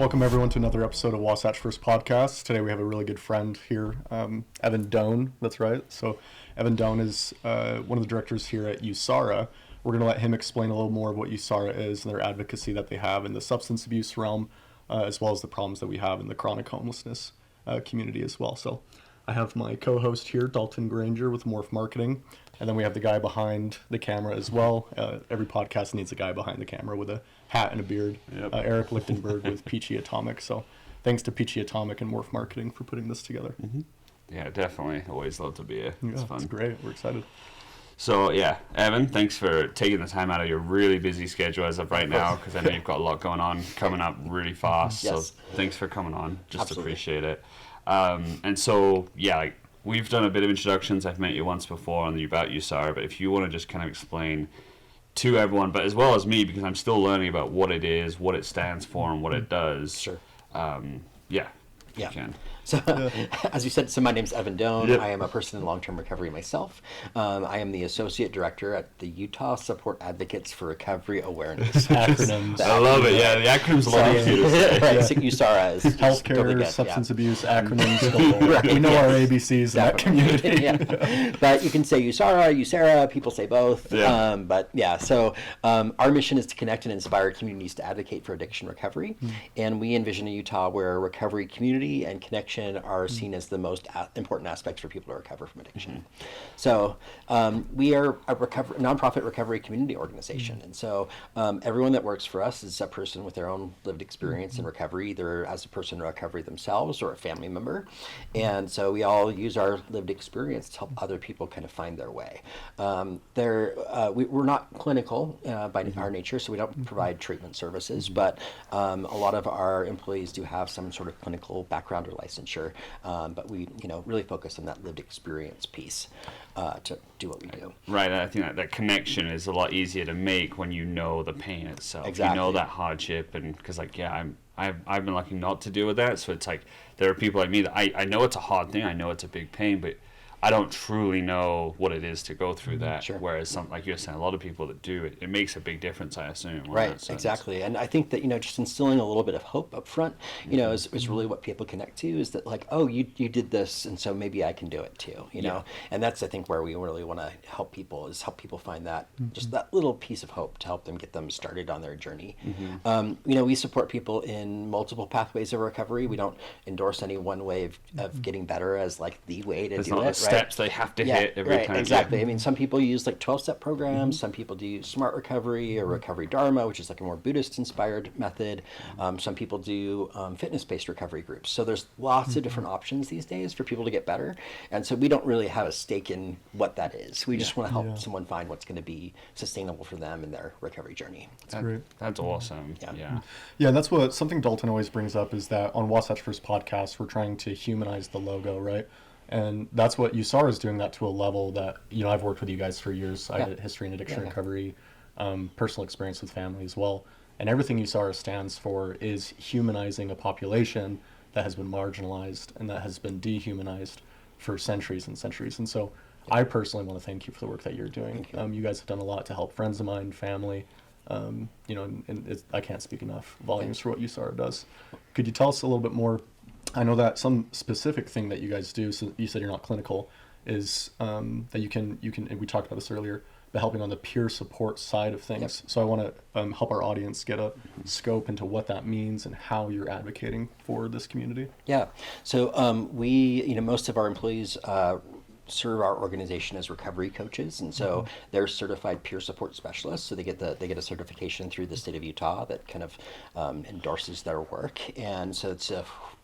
Welcome everyone to another episode of Wasatch First Podcast. Today we have a really good friend here, Evan Doan. That's right. So Evan Doan is one of the directors here at USARA. We're going to let him explain a little more of what USARA is and their advocacy that they have in the substance abuse realm, as well as the problems that we have in the chronic homelessness community as well. So I have my co-host here, Dalton Granger with Morph Marketing. And then we have the guy behind the camera as well. Every podcast needs a guy behind the camera with a hat and a beard. Yep. Eric Lichtenberg with Peachy Atomic. So thanks to Peachy Atomic and Morph Marketing for putting this together. Mm-hmm. Yeah, definitely. Always love to be here. It's fun. It's great. We're excited. So, yeah, Evan, thanks for taking the time out of your really busy schedule as of right now, because I know you've got a lot going on, coming up really fast. Yes. So thanks for coming on. Just Absolutely. Appreciate it. And so, yeah, we've done a bit of introductions. I've met you once before about USARA, but if you want to just kind of explain to everyone, but as well as me, because I'm still learning about what it is, what it stands for, and what it does. Sure. Yeah. Yeah. So, as you said, my name's Evan Doan. Yep. I am a person in long-term recovery myself. I am the associate director at the Utah Support Advocates for Recovery Awareness. Acronyms. I love it. Yeah, the acronyms a lot easier to say. Right, so USARA is healthcare, substance abuse, acronyms. Right, we know our ABCs in that community. Yeah. But you can say USARA, USARA. People say both. Yeah. But yeah, so our mission is to connect and inspire communities to advocate for addiction recovery, and we envision a Utah where recovery community and connection are seen as the most important aspects for people to recover from addiction. So we are a nonprofit recovery community organization, and so everyone that works for us is a person with their own lived experience in recovery, either as a person in recovery themselves or a family member, and so we all use our lived experience to help other people kind of find their way. We're not clinical by our nature, so we don't provide treatment services, but a lot of our employees do have some sort of clinical background or licensure, but we really focus on that lived experience piece to do what we do. Right, and I think that connection is a lot easier to make when you know the pain itself. Exactly. You know that hardship, and because I've been lucky not to deal with that, so it's like there are people like me that I know it's a hard thing, I know it's a big pain, but I don't truly know what it is to go through that. Sure. Whereas some, like you're saying, a lot of people that do it makes a big difference, I assume. Right, exactly. And I think that, just instilling a little bit of hope up front, is really what people connect to, is that like, oh, you did this, and so maybe I can do it too, know? And that's, I think, where we really want to help people find that, just that little piece of hope to help them get them started on their journey. We support people in multiple pathways of recovery. We don't endorse any one way of getting better as like the way to do it. Steps they have to hit every time. Exactly. I mean, some people use like 12-step programs. Some people do smart recovery or recovery dharma, which is like a more Buddhist-inspired method. Some people do fitness-based recovery groups. So there's lots of different options these days for people to get better. And so we don't really have a stake in what that is. We just want to help someone find what's going to be sustainable for them in their recovery journey. That's great. That's awesome. Yeah, and that's something Dalton always brings up, is that on Wasatch First Podcast, we're trying to humanize the logo, right? And that's what USARA is doing, that to a level that, I've worked with you guys for years. I did history and addiction recovery, personal experience with family as well. And everything USARA stands for is humanizing a population that has been marginalized and that has been dehumanized for centuries and centuries. And so I personally want to thank you for the work that you're doing. You guys have done a lot to help friends of mine, family, and I can't speak enough volumes for what USARA does. Could you tell us a little bit more? I know that some specific thing that you guys do, so you said you're not clinical, is that you can, and we talked about this earlier, but helping on the peer support side of things. So I want to help our audience get a scope into what that means and how you're advocating for this community. Yeah. So we, most of our employees serve our organization as recovery coaches, and so they're certified peer support specialists. So they get a certification through the state of Utah that kind of endorses their work, and so it's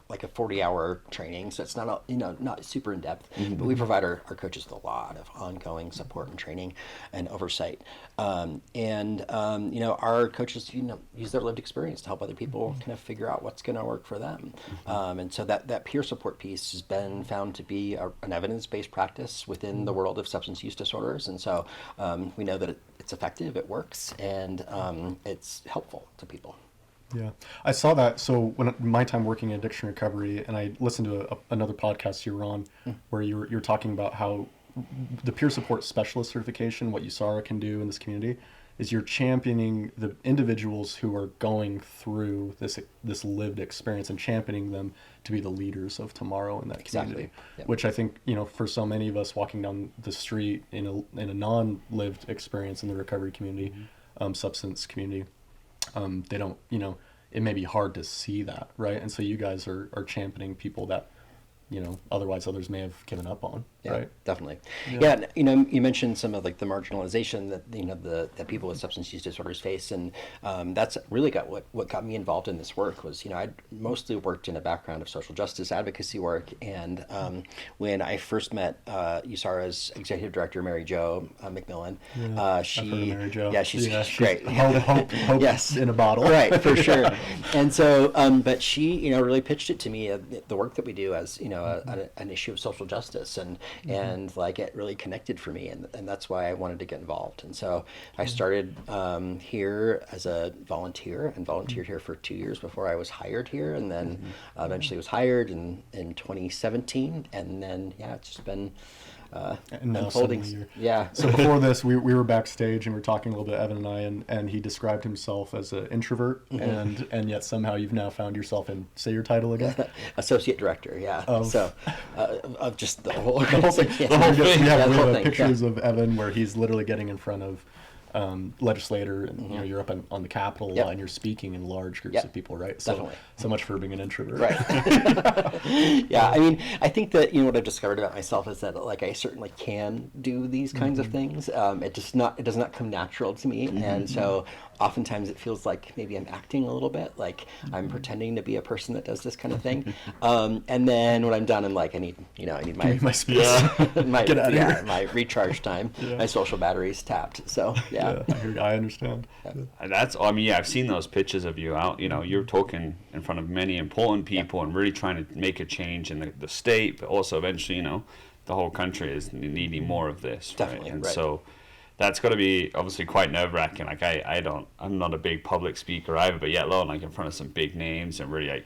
like a 40-hour training, so it's not not super in depth, but we provide our coaches with a lot of ongoing support and training and oversight. Our coaches use their lived experience to help other people kind of figure out what's going to work for them. And so that peer support piece has been found to be an evidence-based practice within the world of substance use disorders, and so we know that it's effective, it works, and it's helpful to people. Yeah, I saw that. So when my time working in addiction recovery, and I listened to another podcast you were on, where you were talking about how the peer support specialist certification, what USARA can do in this community, is you're championing the individuals who are going through this lived experience and championing them to be the leaders of tomorrow in that community. Yep. Which I think, for so many of us walking down the street in a non-lived experience in the recovery community, substance community, they don't, it may be hard to see that, right? And so you guys are championing people that, otherwise others may have given up on, right? Definitely. Yeah. You mentioned some of like the marginalization that that people with substance use disorders face, and that's really what got me involved in this work was, I'd mostly worked in a background of social justice advocacy work, and when I first met USARA's executive director, Mary Jo McMillan, I've heard of Mary Jo. She's great. Hope Yes. in a bottle. Right, for sure. And so, but she, really pitched it to me, the work that we do as, an issue of social justice, and like it really connected for me, and that's why I wanted to get involved. And so I started here as a volunteer and volunteered here for 2 years before I was hired here, and then eventually was hired in 2017, and then it's just been And now unfolding. suddenly Yeah. So before this, we were backstage and we were talking a little bit, Evan and I, and he described himself as an introvert, and yet somehow you've now found yourself in, say your title again? Associate director, yeah. Of just the whole The whole thing. Yeah. The whole thing. We have the whole thing, pictures of Evan where he's literally getting in front of legislator, and you're up on the Capitol and you're speaking in large groups of people, right? So, Definitely. So much for being an introvert. Right. Yeah, I mean, I think that what I've discovered about myself is that like I certainly can do these kinds of things. It does not come natural to me, and so oftentimes it feels like maybe I'm acting a little bit, like I'm pretending to be a person that does this kind of thing. And then when I'm done, I'm like, I need My space. my Get out of here. my recharge time, my social battery's tapped. So yeah. I understand. I've seen those pictures of you out, you're talking in front of many important people and really trying to make a change in the state, but also eventually, the whole country is needing more of this. Definitely, right? And right. so that's got to be obviously quite nerve-wracking. Like I'm not a big public speaker either, but yet alone, like in front of some big names and really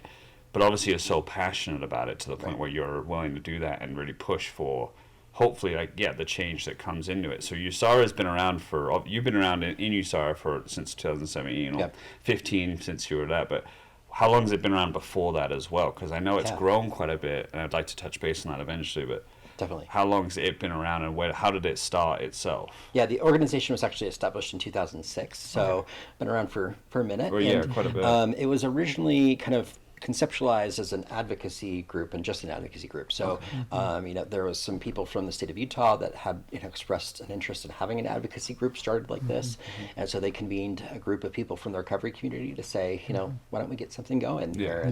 but obviously you're so passionate about it to the point where you're willing to do that and really push for hopefully the change that comes into it. So USARA has been around you've been around in USARA since 2017, 15 since you were there, but how long has it been around before that as well? Because I know it's grown quite a bit, and I'd like to touch base on that eventually, but Definitely. how long has it been around, and how did it start itself? Yeah, the organization was actually established in 2006, so been around for a minute. Well, quite a bit. It was originally kind of conceptualized as an advocacy group and just an advocacy group. So, there was some people from the state of Utah that had expressed an interest in having an advocacy group started like this, and so they convened a group of people from the recovery community to say, why don't we get something going here?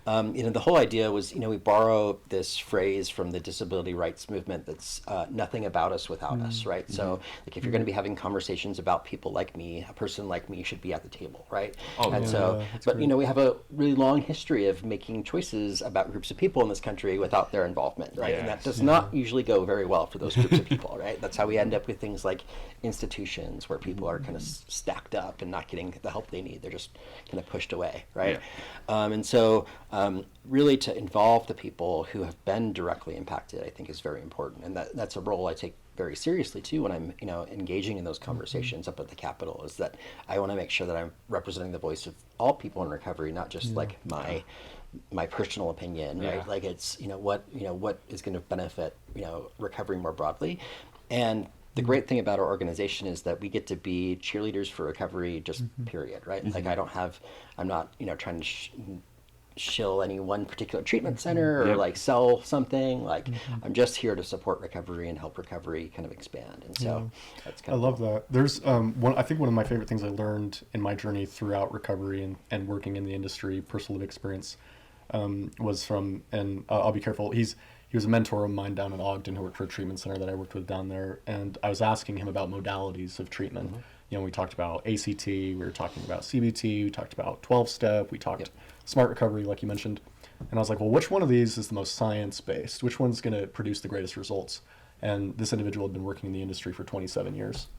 And the whole idea was, we borrow this phrase from the disability rights movement that's nothing about us without us, right? So, like if you're going to be having conversations about people like me, a person like me should be at the table, right? But we have a really long history of making choices about groups of people in this country without their involvement, right? And that does not usually go very well for those groups of people, right? That's how we end up with things like institutions where people are kind of stacked up and not getting the help they need. They're just kind of pushed away, right? And so really to involve the people who have been directly impacted, I think is very important. And that's a role I take very seriously too when I'm engaging in those conversations up at the Capitol, is that I want to make sure that I'm representing the voice of all people in recovery, not just like my personal opinion, right? Like it's what is going to benefit recovery more broadly. And the great thing about our organization is that we get to be cheerleaders for recovery, just period, right? Like I'm not trying to shill any one particular treatment center or like sell something. Like I'm just here to support recovery and help recovery kind of expand. And so that's kind of I love that. There's I think one of my favorite things I learned in my journey throughout recovery and working in the industry, personal lived experience, was from, and I'll be careful, he was a mentor of mine down in Ogden who worked for a treatment center that I worked with down there, and I was asking him about modalities of treatment. We talked about ACT, we were talking about CBT, we talked about 12-step, we talked smart recovery, like you mentioned. And I was like, well, which one of these is the most science-based? Which one's going to produce the greatest results? And this individual had been working in the industry for 27 years.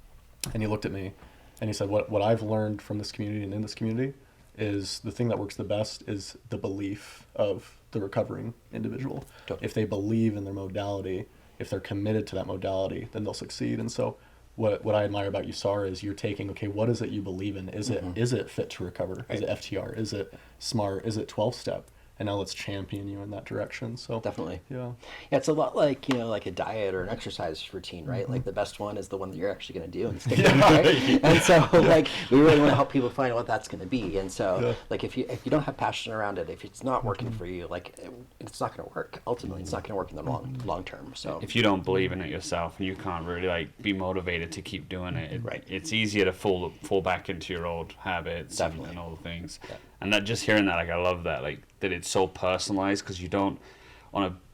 And he looked at me and he said, what I've learned from this community and in this community is the thing that works the best is the belief of the recovering individual. Totally. If they believe in their modality, if they're committed to that modality, then they'll succeed. And so what I admire about USARA is you're taking, okay, what is it you believe in? Is it fit to recover? Is it FTR? Is it SMART? Is it 12-step? And now let's champion you in that direction. So Definitely. yeah, it's a lot like, like a diet or an exercise routine, right? Like the best one is the one that you're actually going to do and stick with, right? And so like we really want to help people find what that's going to be. And so like if you don't have passion around it, if it's not working for you, like it's not going to work. Ultimately, it's not going to work in the long term. So if you don't believe in it yourself, you can't really like be motivated to keep doing it. Right. It's easier to fall back into your old habits and all the things. Yeah. And that, just hearing that, like I love that, like that it's so personalized, because you don't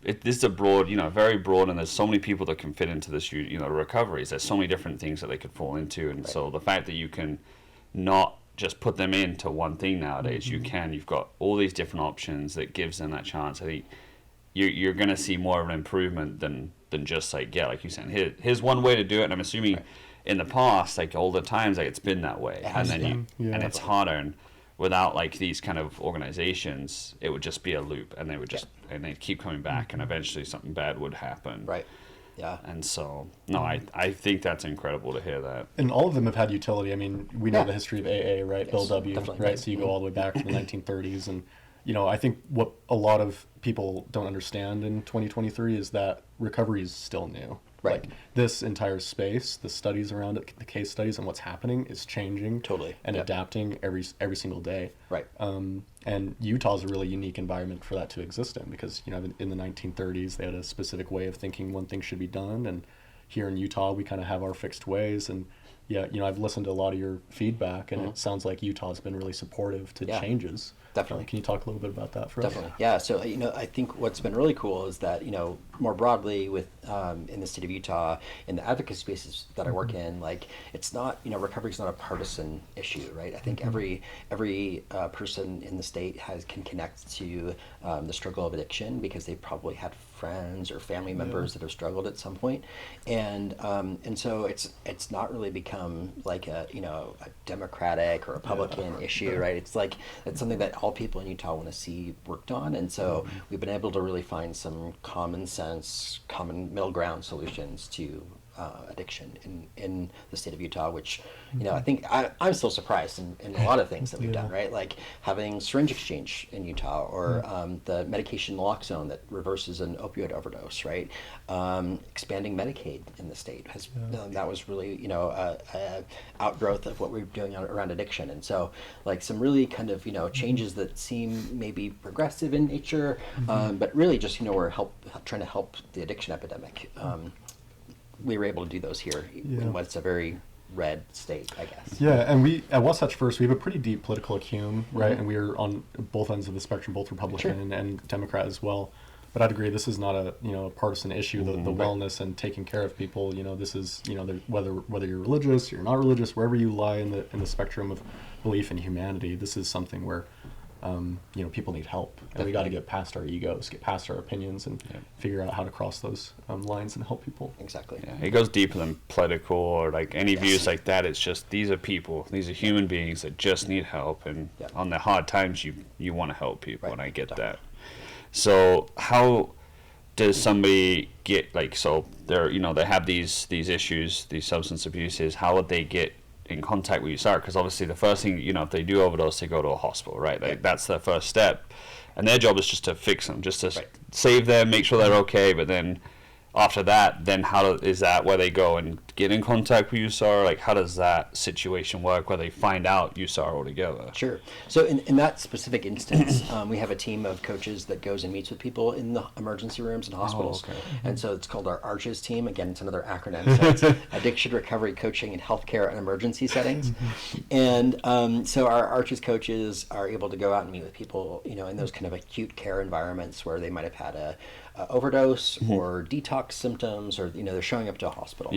this is a broad, very broad, and there's so many people that can fit into this, recoveries. There's so many different things that they could fall into, and so the fact that you can not just put them into one thing nowadays, you've got all these different options that gives them that chance. I think you're going to see more of an improvement than just like you said, here's one way to do it. And I'm assuming in the past, like all the times, like it's been that way, and then and it's harder. And without like these kind of organizations, it would just be a loop, and they would just and they'd keep coming back, and eventually something bad would happen. Right. Yeah. And so, no, I think that's incredible to hear that. And all of them have had utility. I mean, we know the history of AA, right? Yes, Bill W, definitely. right? So you go all the way back to the 1930s. And, I think what a lot of people don't understand in 2023 is that recovery is still new. Right. Like this entire space, the studies around it, the case studies and what's happening is changing. Totally. And adapting every single day. Right. And Utah is a really unique environment for that to exist in, because, in the 1930s, they had a specific way of thinking one thing should be done. And here in Utah, we kind of have our fixed ways. And I've listened to a lot of your feedback, and it sounds like Utah's been really supportive to changes. Definitely. Can you talk a little bit about that for us? Definitely. Yeah. So, I think what's been really cool is that, more broadly with in the state of Utah, in the advocacy spaces that I work in, like it's not, recovery is not a partisan issue, right? I think every person in the state can connect to the struggle of addiction, because they've probably had friends or family members that have struggled at some point. And so it's not really become like a Democratic or Republican issue, right? It's something that all people in Utah want to see worked on. And so we've been able to really find some common sense, common middle ground solutions to addiction in the state of Utah, which, I think I'm still surprised in a lot of things that we've done, right? Like having syringe exchange in Utah, or the medication naloxone that reverses an opioid overdose, right? Expanding Medicaid in the state that was really, a outgrowth of what we were doing around addiction. And so like some really kind of, changes that seem maybe progressive in nature, but really just, we're trying to help the addiction epidemic. We were able to do those here in what's a very red state, I guess. Yeah, and we at Wasatch First, we have a pretty deep political acumen, right? And we are on both ends of the spectrum, both Republican and Democrat as well. But I'd agree, this is not a a partisan issue. The wellness and taking care of people, this is whether you're religious, you're not religious, wherever you lie in the spectrum of belief in humanity, this is something where people need help, and we got to get past our egos, get past our opinions, and figure out how to cross those lines and help people. Exactly. Yeah, it goes deeper than political or like any views like that. It's just these are people, these are human beings that just need help, and on the hard times you want to help people, and I get that. So how does somebody get they have these issues, these substance abuses? How would they get in contact with USARA? Because obviously the first thing, if they do overdose, they go to a hospital, right? Like that's their first step, and their job is just to fix them, just to save them, make sure they're okay. But then after that, then is that where they go and get in contact with USARA? Like how does that situation work, where they find out USARA altogether? Sure. So in that specific instance, we have a team of coaches that goes and meets with people in the emergency rooms and hospitals. And so it's called our ARCHES team. Again, it's another acronym. So it's Addiction Recovery Coaching in Healthcare and Emergency Settings. And so our ARCHES coaches are able to go out and meet with people, in those kind of acute care environments where they might have had a overdose or detox symptoms, or they're showing up to a hospital.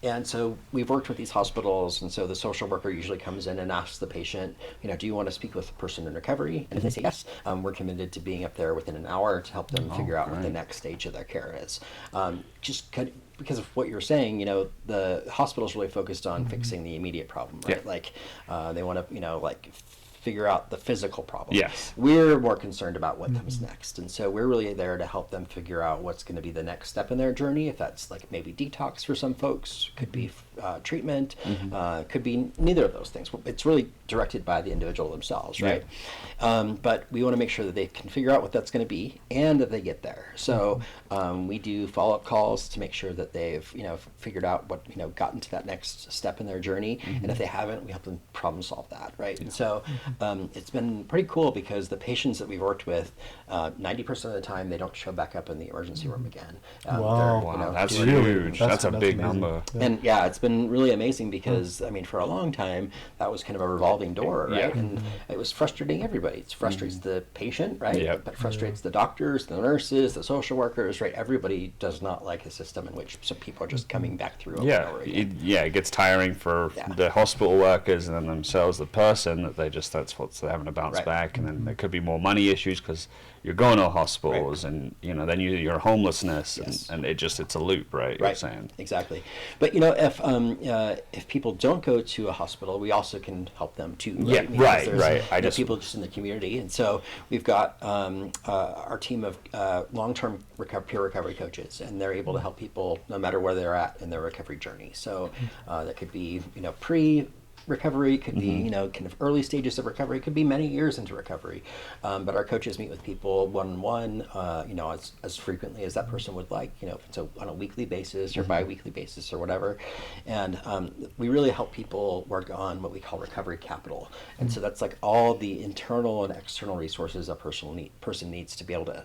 And so we've worked with these hospitals, and so the social worker usually comes in and asks the patient, do you want to speak with a person in recovery? And if they say yes, we're committed to being up there within an hour to help them figure out what the next stage of their care is. Because of what you're saying, the hospital's really focused on fixing the immediate problem, right? Like they want to, figure out the physical problem. Yes. We're more concerned about what comes next. And so we're really there to help them figure out what's going to be the next step in their journey. If that's like maybe detox for some folks, could be treatment, could be neither of those things. It's really directed by the individual themselves, right? But we want to make sure that they can figure out what that's going to be and that they get there. So we do follow-up calls to make sure that they've, figured out what, gotten to that next step in their journey. And if they haven't, we help them problem solve that, right? And so it's been pretty cool because the patients that we've worked with, 90% of the time, they don't show back up in the emergency room again. Wow, that's huge. That's a big amazing. number. Yeah. And yeah, it's been really amazing because, for a long time, that was kind of a revolving door, right? Yeah. And it was frustrating everybody. It frustrates the patient, right? Yep. But it frustrates the doctors, the nurses, the social workers, right? Everybody does not like a system in which some people are just coming back through over and over again. It gets tiring for the hospital workers and then themselves, the person, that that's what's having to bounce back. And then there could be more money issues because you're going to hospitals and, then you're homelessness and it's a loop, right? You're saying. Exactly. But, if people don't go to a hospital, we also can help them too. Right? Right. People just in the community. And so we've got our team of long-term peer recovery coaches, and they're able to help people no matter where they're at in their recovery journey. So that could be, pre-recovery, could be, kind of early stages of recovery, could be many years into recovery. But our coaches meet with people one-on-one, as frequently as that person would like, if it's on a weekly basis or bi-weekly basis or whatever. And we really help people work on what we call recovery capital. And so that's like all the internal and external resources a person needs to be able to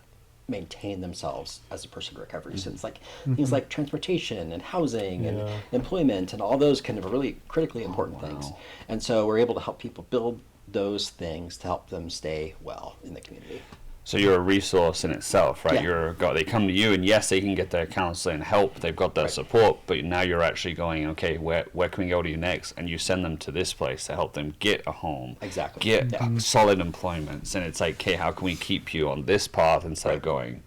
maintain themselves as a person in recovery. So it's like things like transportation and housing and employment and all those kind of really critically important things. And so we're able to help people build those things to help them stay well in the community. So you're a resource in itself, right? Yeah. They come to you, and yes, they can get their counseling and help. They've got their support, but now you're actually going, okay, where can we go to you next? And you send them to this place to help them get a home, get solid employment. And it's like, okay, how can we keep you on this path instead of going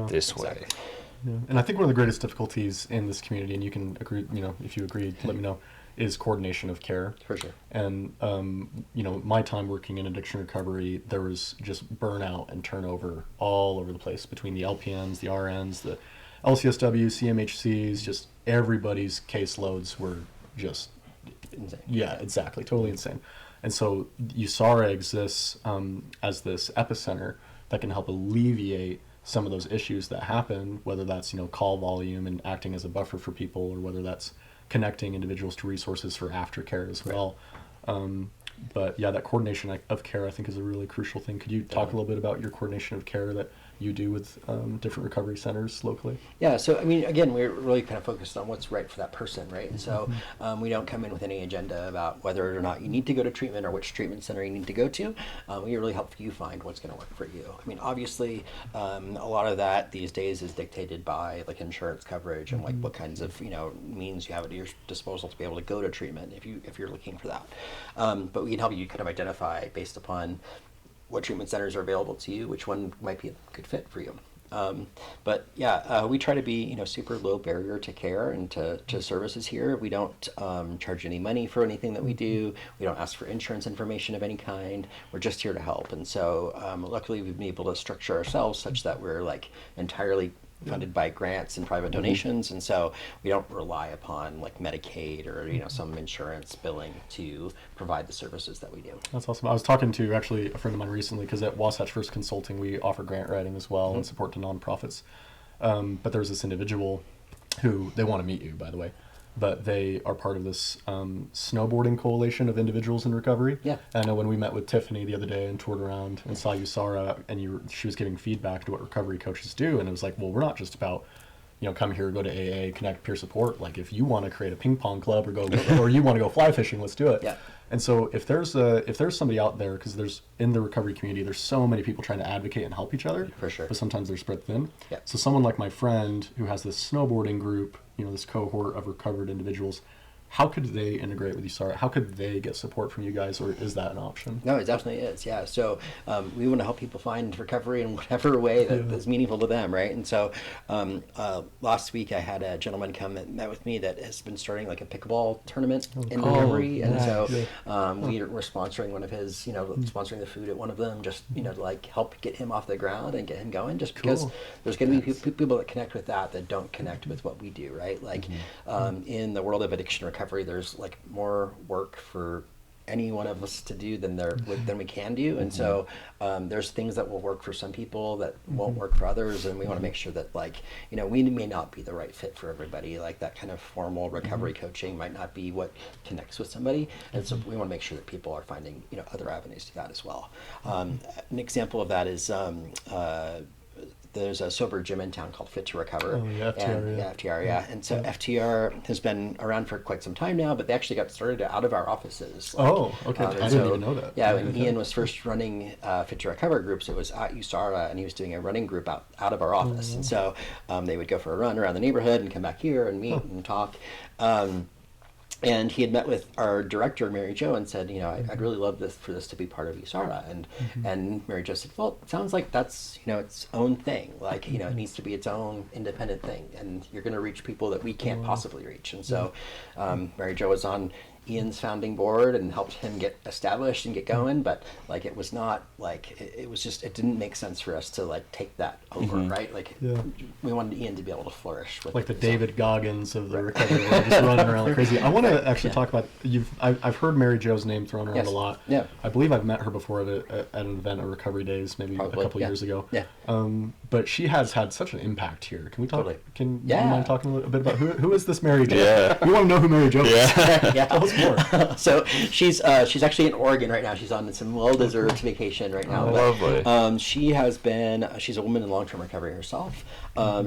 this way? Yeah. And I think one of the greatest difficulties in this community, and you can agree, if you agree, let me know, is coordination of care. For sure. And, my time working in addiction recovery, there was just burnout and turnover all over the place between the LPNs, the RNs, the LCSW, CMHCs, just everybody's caseloads were just insane. Yeah, exactly. Totally insane. And so USARA exists as this epicenter that can help alleviate some of those issues that happen, whether that's, call volume and acting as a buffer for people, or whether that's connecting individuals to resources for aftercare as well. But yeah, that coordination of care, I think, is a really crucial thing. Could you talk a little bit about your coordination of care that you do with different recovery centers locally? Yeah, so again, we're really kind of focused on what's right for that person, right? And so we don't come in with any agenda about whether or not you need to go to treatment or which treatment center you need to go to. We really help you find what's going to work for you. Obviously, a lot of that these days is dictated by like insurance coverage and like what kinds of means you have at your disposal to be able to go to treatment if you're looking for that. But we can help you kind of identify based upon what treatment centers are available to you, which one might be a good fit for you. We try to be super low barrier to care and to services here. We don't charge any money for anything that we do. We don't ask for insurance information of any kind. We're just here to help. And so luckily we've been able to structure ourselves such that we're like entirely funded by grants and private donations, and so we don't rely upon like Medicaid or some insurance billing to provide the services that we do. That's awesome. I was talking to actually a friend of mine recently, because at Wasatch First Consulting we offer grant writing as well and support to nonprofits. But there's this individual who, they want to meet you, by the way, but they are part of this snowboarding coalition of individuals in recovery. Yeah. And I know when we met with Tiffany the other day and toured around and saw USARA, and she was giving feedback to what recovery coaches do, and it was like, well, we're not just about, come here, go to AA, connect, peer support. Like, if you want to create a ping pong club or you want to go fly fishing, let's do it. Yeah. And so if there's somebody out there, because there's in the recovery community, there's so many people trying to advocate and help each other. For sure. But sometimes they're spread thin. Yeah. So someone like my friend who has this snowboarding group, this cohort of recovered individuals, how could they integrate with USARA? How could they get support from you guys, or is that an option? No, it definitely is. Yeah. So we want to help people find recovery in whatever way that's meaningful to them, right? And so last week I had a gentleman come and met with me that has been starting like a pickleball tournament in recovery, and so we're sponsoring one of his, sponsoring the food at one of them, just to like help get him off the ground and get him going. Just because there's going to be people that connect with that don't connect with what we do, right? Like in the world of addiction recovery, there's like more work for any one of us to do than we can do, and so there's things that will work for some people that won't work for others, and we want to make sure that we may not be the right fit for everybody. Like that kind of formal recovery coaching might not be what connects with somebody, and so we want to make sure that people are finding other avenues to that as well. An example of that is there's a sober gym in town called Fit to Recover. Oh, yeah, FTR, FTR. And so FTR has been around for quite some time now, but they actually got started out of our offices. Okay. I didn't even know that. Yeah, when Ian was first running Fit to Recover groups, it was at USARA, and he was doing a running group out of our office. And so they would go for a run around the neighborhood and come back here and meet and talk. And he had met with our director, Mary Jo, and said, I'd really love for this to be part of USARA. And Mary Jo said, well, it sounds like that's, its own thing. Like, it needs to be its own independent thing. And you're going to reach people that we can't possibly reach. And so Mary Jo was on Ian's founding board and helped him get established and get going, but like it was not like it was just, it didn't make sense for us to like take that over, right? Like we wanted Ian to be able to flourish with like the David Goggins of the recovery world, just running around like crazy. I want to actually talk about I've heard Mary Jo's name thrown around a lot. Yeah, I believe I've met her before at an event at Recovery Days maybe a couple years ago. But she has had such an impact here. Can we talk? Can you mind talking a little bit about who is this Mary Jo? We want to know who Mary Jo is. Tell us more. So she's actually in Oregon right now. She's on some well-deserved vacation right now. Lovely. She's a woman in long-term recovery herself.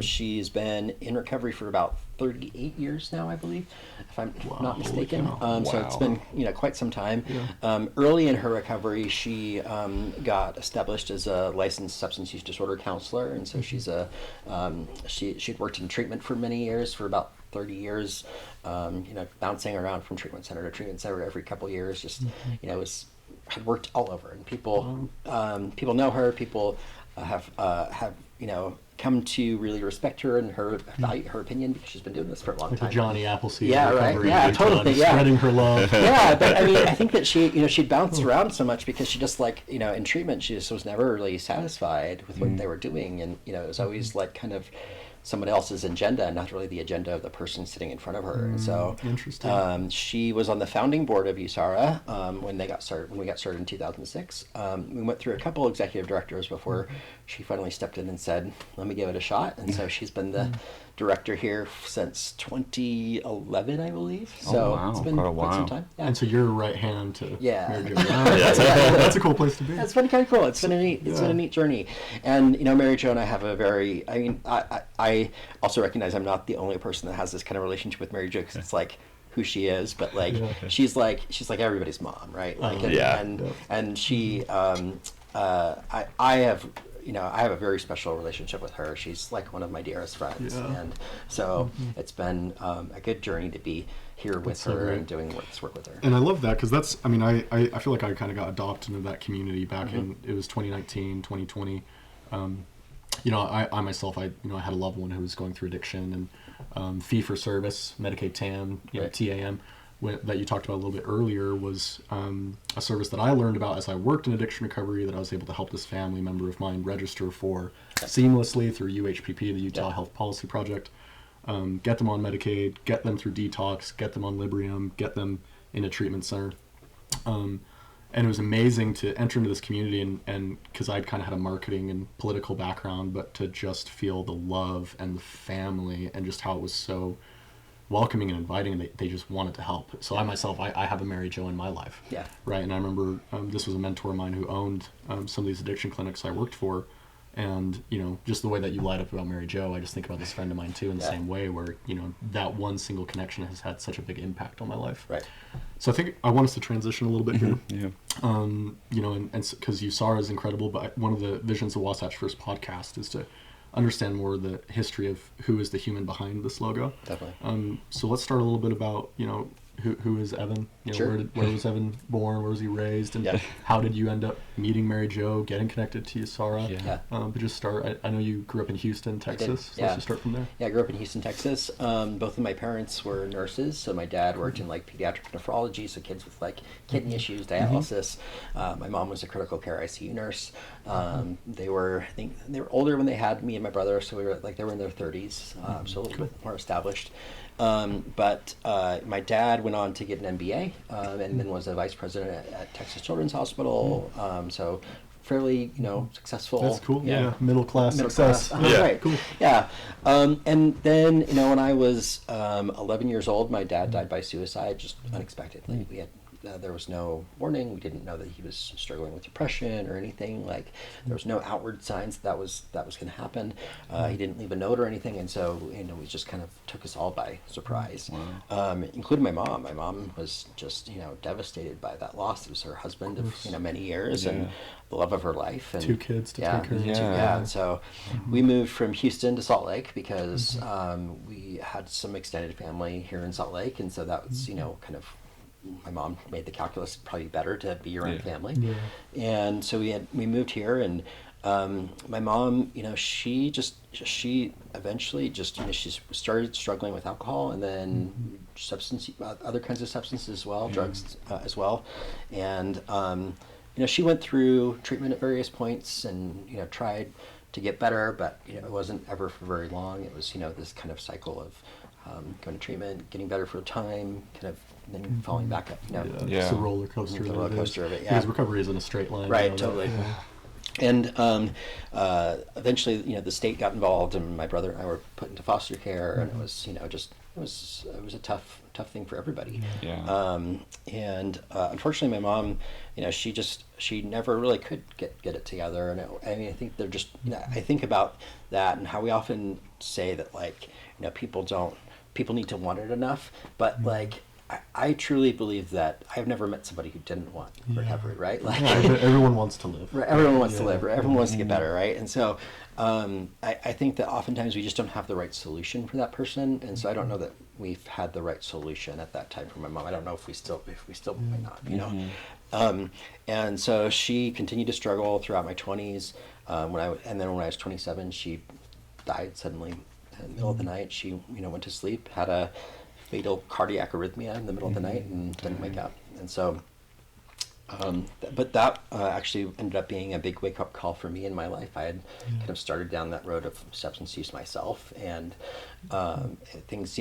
She's been in recovery for about 38 years now, I believe, if I'm not mistaken. So it's been quite some time. Early in her recovery, she got established as a licensed substance use disorder counselor, and so she's she'd worked in treatment for many years, for about 30 years, bouncing around from treatment center to treatment center every couple of years, just had worked all over, and people know her. People have come to really respect her and her value, her opinion, because she's been doing this for a long time. The Johnny Appleseed. Yeah, right. Yeah, totally. Spreading her love. Yeah, but I mean, I think that she'd bounce around so much because she just in treatment, she just was never really satisfied with what they were doing, and it was always like kind of someone else's agenda and not really the agenda of the person sitting in front of her. And so she was on the founding board of USARA when we got started in 2006. We went through a couple executive directors before she finally stepped in and said, let me give it a shot. And so she's been the director here since 2011, I believe. So it's been quite some time. And so you're right hand to Mary Jo. That's a cool place to be. It's been kind of cool. It's been a neat journey. And Mary Jo and I have a very, I also recognize I'm not the only person that has this kind of relationship with Mary Jo, because it's like who she is, but she's like everybody's mom, right? And she I have a very special relationship with her. She's like one of my dearest friends, and so it's been a good journey to be here with her and doing this work with her. And I love that, because that's, I feel like I kind of got adopted into that community back in, it was 2019, 2020. I myself, I had a loved one who was going through addiction, and fee for service, Medicaid TAM, TAM, that you talked about a little bit earlier, was a service that I learned about as I worked in addiction recovery, that I was able to help this family member of mine register for seamlessly through UHPP, the Utah Health Policy Project, get them on Medicaid, get them through detox, get them on Librium, get them in a treatment center. And it was amazing to enter into this community, and because I'd kind of had a marketing and political background, but to just feel the love and the family and just how it was so welcoming and inviting, and they just wanted to help. So I myself, I have a Mary Jo in my life. Right. And I remember this was a mentor of mine who owned some of these addiction clinics I worked for. And, just the way that you light up about Mary Jo, I just think about this friend of mine too in the same way, where, that one single connection has had such a big impact on my life. Right. So I think I want us to transition a little bit here. And because USARA is incredible, but one of the visions of Wasatch First podcast is to understand more of the history of who is the human behind this logo. Definitely. So let's start a little bit about, who is Evan? You know, Sure. where was Evan born? Where was he raised? And how did you end up meeting Mary Jo, getting connected to USARA? But just start. I know you grew up in Houston, Texas. So let's just start from there. Yeah, I grew up in Houston, Texas. Both of my parents were nurses. So my dad worked in like pediatric nephrology, so kids with like kidney issues, dialysis. My mom was a critical care ICU nurse. They were, I think, they were older when they had me and my brother, so they were in their 30s, so a little bit more established. But my dad went on to get an MBA, and then was a vice president at Texas Children's Hospital. So fairly, successful. That's cool. Yeah, middle class success. Right. Cool. Yeah. And then, when I was 11 years old, my dad died by suicide, just unexpectedly. We had there was no warning. We didn't know that he was struggling with depression or anything. Like, there was no outward signs that was going to happen. He didn't leave a note or anything, and so it just kind of took us all by surprise, including my mom. My mom was just devastated by that loss. It was her husband of many years and the love of her life, and 2 kids to take care of. And so we moved from Houston to Salt Lake because we had some extended family here in Salt Lake, and so that was kind of, my mom made the calculus probably better to be around family. And so we moved here, and my mom, she eventually just, she started struggling with alcohol, and then other kinds of substances as well, drugs as well. And she went through treatment at various points and tried to get better, but it wasn't ever for very long. It was this kind of cycle of going to treatment, getting better for a time, kind of then falling back up. It's a roller coaster. It's a roller coaster of it. Because recovery isn't a straight line. Right. Totally. And eventually, the state got involved, and my brother and I were put into foster care, and it was, it was a tough thing for everybody. And unfortunately, my mom, she never really could get it together. And I think they're just, I think about that and how we often say that, like, people need to want it enough, but like, I truly believe that I've never met somebody who didn't want recovery, right? Like, everyone wants to live. Right, everyone wants to live. Right? Everyone wants to get better, right? And so I think that oftentimes we just don't have the right solution for that person, and so I don't know that we've had the right solution at that time for my mom. I don't know if we still might not, and so she continued to struggle throughout my 20s. When I was 27, she died suddenly in the middle of the night. She went to sleep, had a fatal cardiac arrhythmia in the middle of the night, and didn't wake up. And so, but that actually ended up being a big wake-up call for me in my life. I had kind of started down that road of substance use myself, and things,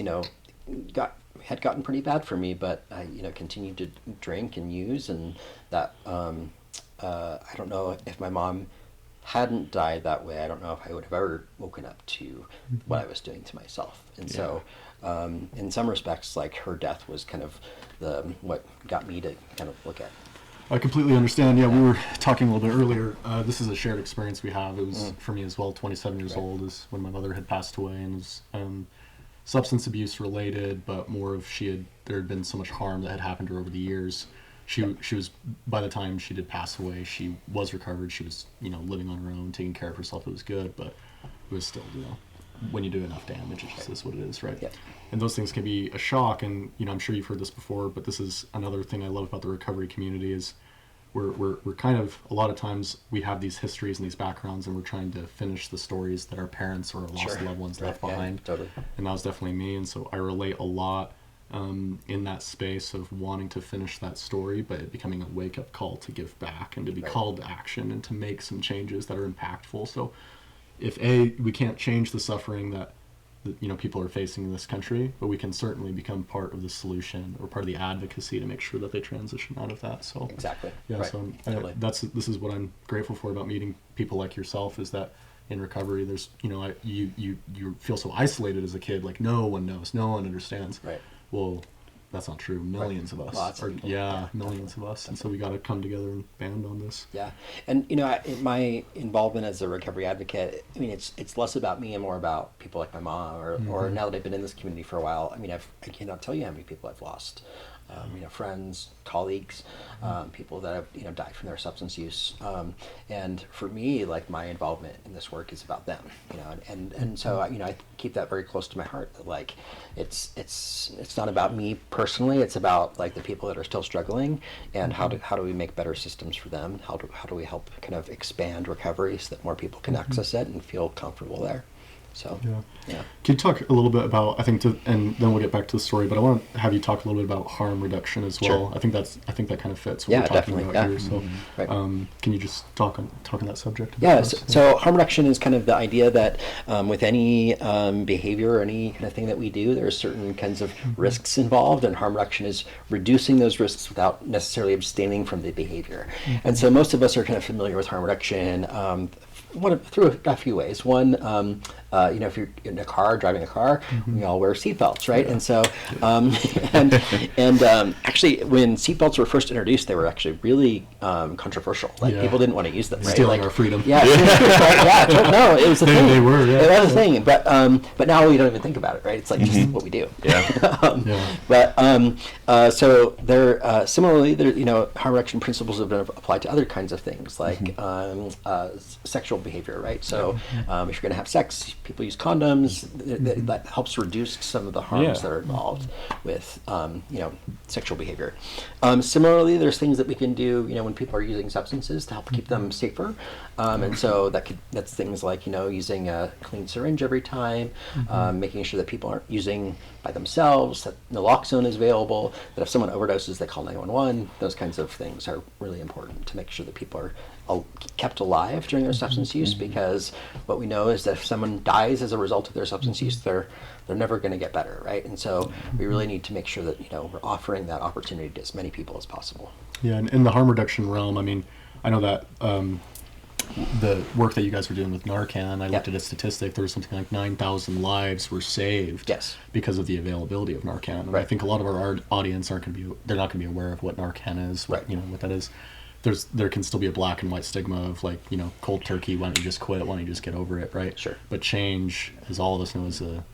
had gotten pretty bad for me, but I, continued to drink and use, and that, I don't know if my mom hadn't died that way, I don't know if I would have ever woken up to what I was doing to myself. And so, in some respects, like, her death was kind of what got me to kind of look at. I completely understand. Yeah, we were talking a little bit earlier. This is a shared experience we have. It was for me as well. 27 years old is when my mother had passed away, and it was substance abuse related, but more of there had been so much harm that had happened to her over the years. She was, by the time she did pass away, she was recovered. She was, living on her own, taking care of herself. It was good, but it was still, when you do enough damage, it just is what it is, right? And those things can be a shock. And, I'm sure you've heard this before, but this is another thing I love about the recovery community is we're kind of, a lot of times we have these histories and these backgrounds, and we're trying to finish the stories that our parents or lost loved ones left behind. Totally. And that was definitely me. And so I relate a lot in that space of wanting to finish that story, but it becoming a wake-up call to give back and to be called to action and to make some changes that are impactful. So if we can't change the suffering that people are facing in this country, but we can certainly become part of the solution or part of the advocacy to make sure that they transition out of that. So exactly. So this is what I'm grateful for about meeting people like yourself, is that in recovery, there's you feel so isolated as a kid, like no one knows, no one understands. Right. Well, that's not true. Millions of us. Lots of people. Millions of us. And so we got to come together and band on this. Yeah. And, my involvement as a recovery advocate, it's less about me and more about people like my mom, or now that I've been in this community for a while, I cannot tell you how many people I've lost friends, colleagues, people that have died from their substance use. And for me, like my involvement in this work is about them, and so I keep that very close to my heart. That like it's not about me personally. It's about like the people that are still struggling, and how do we make better systems for them? How do we help kind of expand recovery so that more people can access it and feel comfortable there? So, yeah. Can you talk a little bit about, and then we'll get back to the story, but I want to have you talk a little bit about harm reduction as well. Sure. I think that kind of fits what we're talking about here. So, Right. Can you just talk on that subject? Yeah, so harm reduction is kind of the idea that with any behavior or any kind of thing that we do, there are certain kinds of risks involved, and harm reduction is reducing those risks without necessarily abstaining from the behavior. And so most of us are kind of familiar with harm reduction through a few ways. One, if you're in a car, driving a car, we all wear seatbelts, right? And so, actually, when seatbelts were first introduced, they were actually really controversial. Like people didn't want to use them, right? Stealing our freedom. Yeah, no, it was a thing. They were, yeah. It was a thing, but now we don't even think about it, right? It's like just what we do. Yeah. But so there, similarly, harm reduction principles have been applied to other kinds of things, like sexual behavior, right? So if you're going to have sex, people use condoms. That helps reduce some of the harms that are involved with sexual behavior. Similarly, there's things that we can do when people are using substances to help keep them safer, and so that's things like using a clean syringe every time, making sure that people aren't using by themselves, that naloxone is available, that if someone overdoses they call 911. Those kinds of things are really important to make sure that people are kept alive during their substance use, because what we know is that if someone dies as a result of their substance use, they're never going to get better, right? And so we really need to make sure that we're offering that opportunity to as many people as possible. Yeah, and in the harm reduction realm, I mean, I know that the work that you guys were doing with Narcan, I looked at a statistic, there was something like 9,000 lives were saved because of the availability of Narcan. And I think a lot of our audience they're not going to be aware of what Narcan is, what that is. There can still be a black and white stigma of like, cold turkey, why don't you just quit, why don't you just get over it, right? Sure. But change, as all of us know,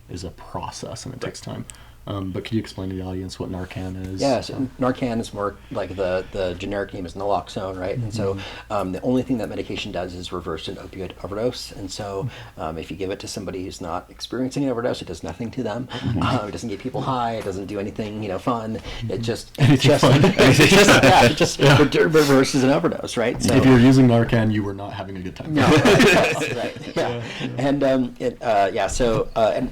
is a process, and it takes time. But could you explain to the audience what Narcan is? Yeah, so Narcan is more like the generic name is naloxone, right? And so the only thing that medication does is reverse an opioid overdose. And so if you give it to somebody who's not experiencing an overdose, it does nothing to them. It doesn't get people high. It doesn't do anything, fun. It just reverses an overdose, right? So if you're using Narcan, you were not having a good time. No, right. Yeah. And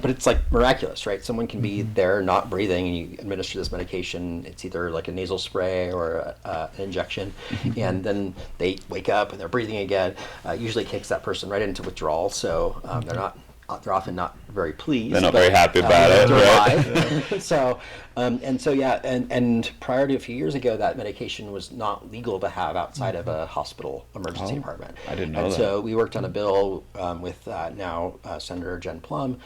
but it's like miraculous, right? Someone can be there not breathing, and you administer this medication. It's either like a nasal spray or an injection, and then they wake up and they're breathing again. Usually kicks that person right into withdrawal, so they're often not very pleased. They're not very happy about it, right? So and prior to a few years ago, that medication was not legal to have outside of a hospital emergency department. I didn't know that. So we worked on a bill with now Senator Jen Plum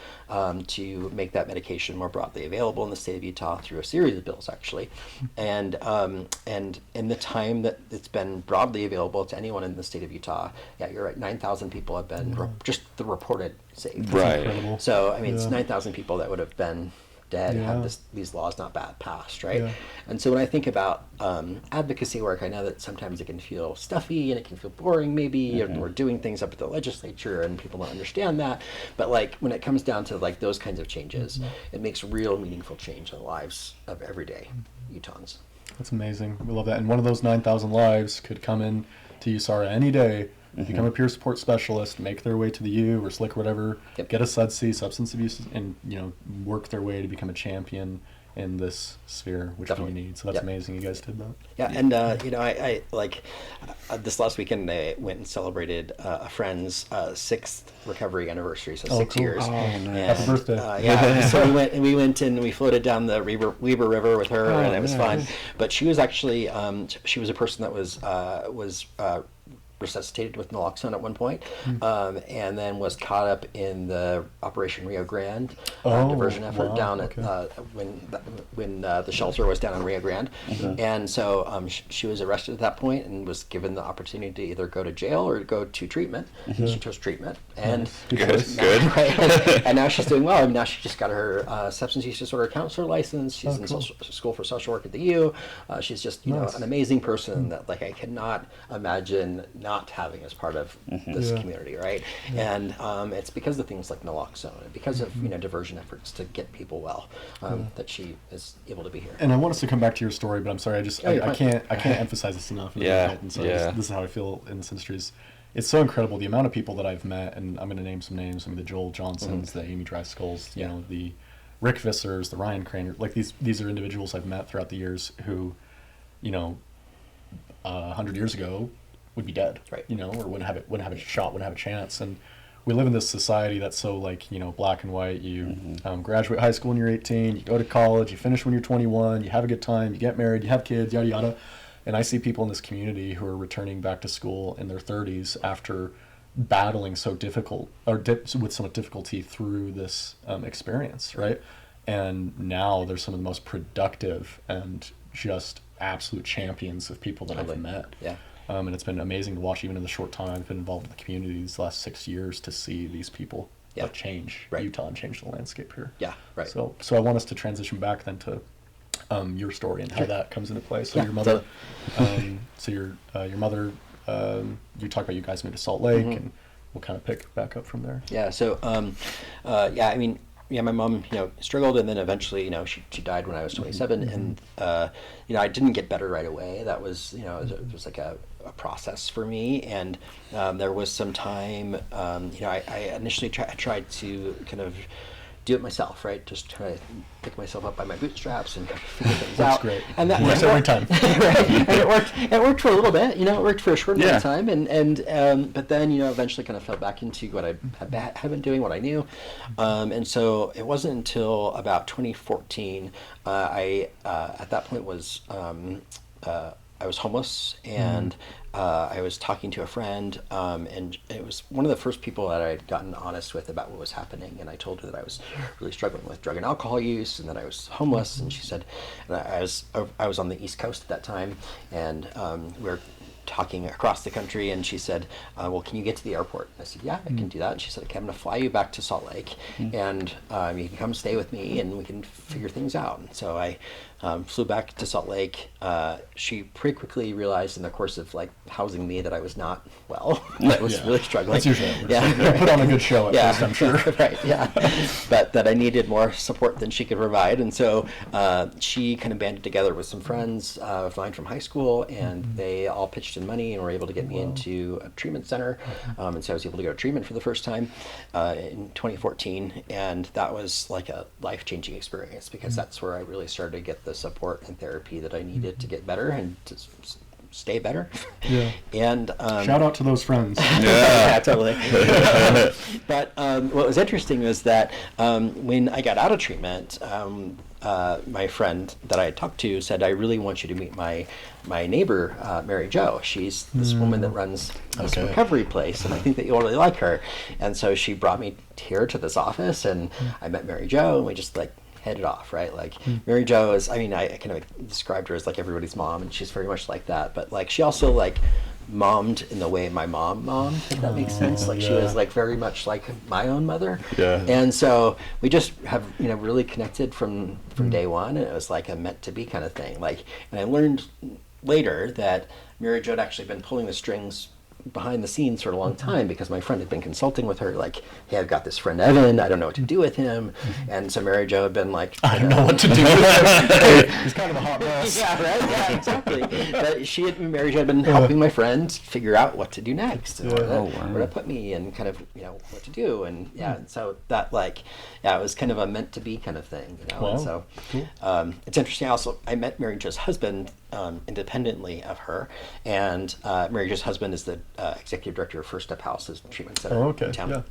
to make that medication more broadly available in the state of Utah through a series of bills, actually. And in the time that it's been broadly available to anyone in the state of Utah, you're right, 9,000 people have been just the reported saved. Right. Incredible. So I mean, it's 9,000 people that would have been dead had these laws not passed, right? Yeah. And so when I think about advocacy work, I know that sometimes it can feel stuffy and it can feel boring, maybe, and we're doing things up at the legislature and people don't understand that. But like when it comes down to like those kinds of changes, it makes real meaningful change in the lives of everyday Utahns. That's amazing. We love that. And one of those 9,000 lives could come in to USARA any day, become a peer support specialist, make their way to the U or SLIC or whatever, get a SUDC, substance abuse, and work their way to become a champion in this sphere, which we need. So that's amazing you guys did that. Yeah, and I like this last weekend I went and celebrated a friend's 6th recovery anniversary, so 6 cool. years. Oh, nice. And, Happy birthday. So we went and we floated down the Weber River with her, and it was fun. But she was actually she was a person that was resuscitated with naloxone at one point, and then was caught up in the Operation Rio Grande diversion effort down at when the shelter was down in Rio Grande, and so she was arrested at that point and was given the opportunity to either go to jail or go to treatment. She chose treatment, and good. Right, and now she's doing well. I mean, now she just got her substance use disorder counselor license. She's in school for social work at the U. She's just you know an amazing person that like I cannot imagine not having as part of this community, right? And it's because of things like naloxone and because of you know diversion efforts to get people well that she is able to be here. And I want us to come back to your story, but I'm sorry, I can't emphasize this enough. And so this is how I feel in this industry. It's so incredible the amount of people that I've met, and I'm going to name some names. I mean, the Joel Johnsons, the Amy Dryskulls, you know, the Rick Vissers, the Ryan Craner. Like these are individuals I've met throughout the years who, you know, 100 years ago would be dead, right? You know, or wouldn't have a shot, wouldn't have a chance. And we live in this society that's so like, you know, black and white. You graduate high school when you're 18, you go to college, you finish when you're 21, you have a good time, you get married, you have kids, yada yada. And I see people in this community who are returning back to school in their 30s after battling so difficult with so much difficulty through this experience, right? And now they're some of the most productive and just absolute champions of people that I've met. Yeah. And it's been amazing to watch, even in the short time I've been involved in the community these last 6 years, to see these people change Utah and change the landscape here. Yeah, right. So I want us to transition back then to your story and how that comes into play. So your mother, your mother, you talk about you guys moved to Salt Lake, and we'll kind of pick back up from there. Yeah. So, I mean, my mom, you know, struggled, and then eventually, you know, she died when I was 27, and you know, I didn't get better right away. That was, you know, it was like a process for me, and there was some time, you know, I initially tried to kind of do it myself, right? Just try to pick myself up by my bootstraps and figure things out. Great. And that works every time. Right. And it worked for a little bit, you know, it worked for a short amount of time, and but then, you know, eventually kind of fell back into what I had been doing, what I knew, and so it wasn't until about 2014, I at that point was I was homeless, and I was talking to a friend, and it was one of the first people that I had gotten honest with about what was happening. And I told her that I was really struggling with drug and alcohol use, and that I was homeless. And she said, and I was on the East Coast at that time, and we were talking across the country, and she said, well, can you get to the airport? And I said, yeah, I can do that. And she said, okay, I'm going to fly you back to Salt Lake, and you can come stay with me, and we can figure things out. And so I flew back to Salt Lake. She pretty quickly realized in the course of like housing me that I was not well. I was really struggling. That's usually put on a good show at first, I'm sure. Right, yeah. But that I needed more support than she could provide. And so she kind of banded together with some friends of mine from high school, and they all pitched in money and were able to get me into a treatment center. And so I was able to go to treatment for the first time in 2014. And that was like a life-changing experience, because that's where I really started to get the support and therapy that I needed to get better and to stay better. Yeah. And shout out to those friends. Yeah, totally. But what was interesting was that when I got out of treatment, my friend that I had talked to said, I really want you to meet my neighbor, Mary Jo. She's this woman that runs this recovery place, and I think that you'll really like her. And so she brought me here to this office, and I met Mary Jo, and we just like headed off, right? Like Mary Jo is, I mean, I kind of described her as like everybody's mom, and she's very much like that, but like she also like mommed in the way my mom mommed, if that makes sense. Like she was like very much like my own mother. Yeah. And so we just have, you know, really connected from day one, and it was like a meant to be kind of thing. Like, and I learned later that Mary Jo had actually been pulling the strings behind the scenes for a long time, because my friend had been consulting with her, like, hey, I've got this friend Evan, I don't know what to do with him. And so Mary Jo had been like, I don't know what to do with him. He's kind of a hot mess. Yeah, right? Yeah, exactly. But Mary Jo had been helping my friend figure out what to do next, and where to put me, and kind of, you know, what to do. And and so that, like, it was kind of a meant to be kind of thing, you know. Wow. And so cool. It's interesting. I met Mary Jo's husband independently of her, and Mary Jo's husband is the executive director of First Step House's treatment center in town.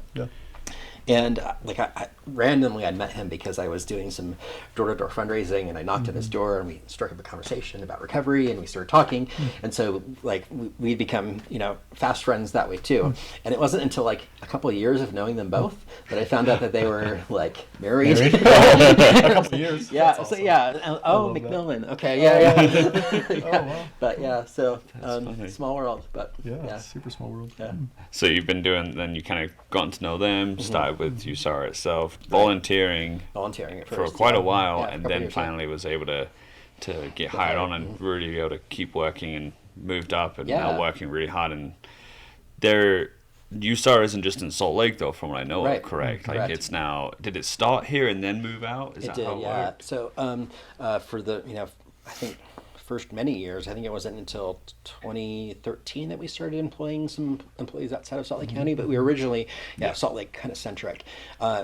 And I randomly I met him because I was doing some door-to-door fundraising, and I knocked on his door, and we struck up a conversation about recovery, and we started talking. And so we'd become fast friends that way too. And it wasn't until a couple of years of knowing them both that I found out that they were married. A couple of years. Yeah. That's So awesome. oh, Macmillan. That. Okay. Yeah. Oh, wow. But yeah, so funny. small world. But Yeah, super small world. Yeah. So you've been then you kind of gotten to know them, started with USARA itself, volunteering Volunteering at for first, quite a yeah. while, Yeah, a and couple then years, finally was able to get hired on and really be able to keep working, and moved up, and now working really hard. And USARA isn't just in Salt Lake though, from what I know. Right. Correct. Correct. It's now. Did it start here and then move out? Is It that did, how it yeah. worked? So for the I think first many years, I think it wasn't until 2013 that we started employing some employees outside of Salt Lake County, but we were originally Salt Lake kind of centric.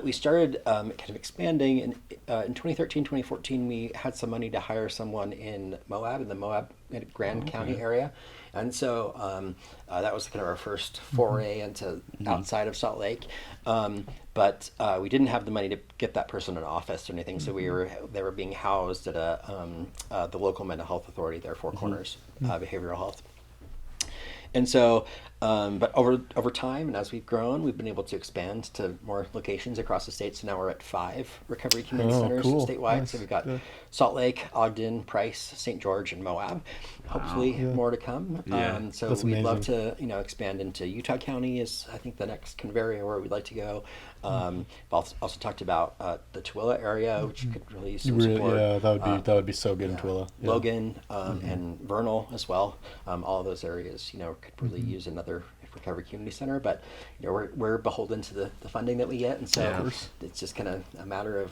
We started kind of expanding, and in 2013, 2014, we had some money to hire someone in Moab, in the Moab Grand County area. And so that was kind of our first foray into outside of Salt Lake. But we didn't have the money to get that person an office or anything, so they were being housed at the local mental health authority there, Four Corners Behavioral Health. And so, but over time, and as we've grown, we've been able to expand to more locations across the state. So now we're at 5 recovery community centers cool. statewide. Nice. So we've got Yeah. Salt Lake, Ogden, Price, St. George, and Moab. Hopefully, more to come. Yeah. So That's we'd love amazing. to expand into Utah County is I think the next kind of area where we'd like to go. We've also talked about the Tooele area, which could really use some support. Yeah, that would be so good in Tooele. Yeah. Logan and Vernal as well. All of those areas, could really use another recovery community center. But we're beholden to the funding that we get, and so it's just kind of a matter of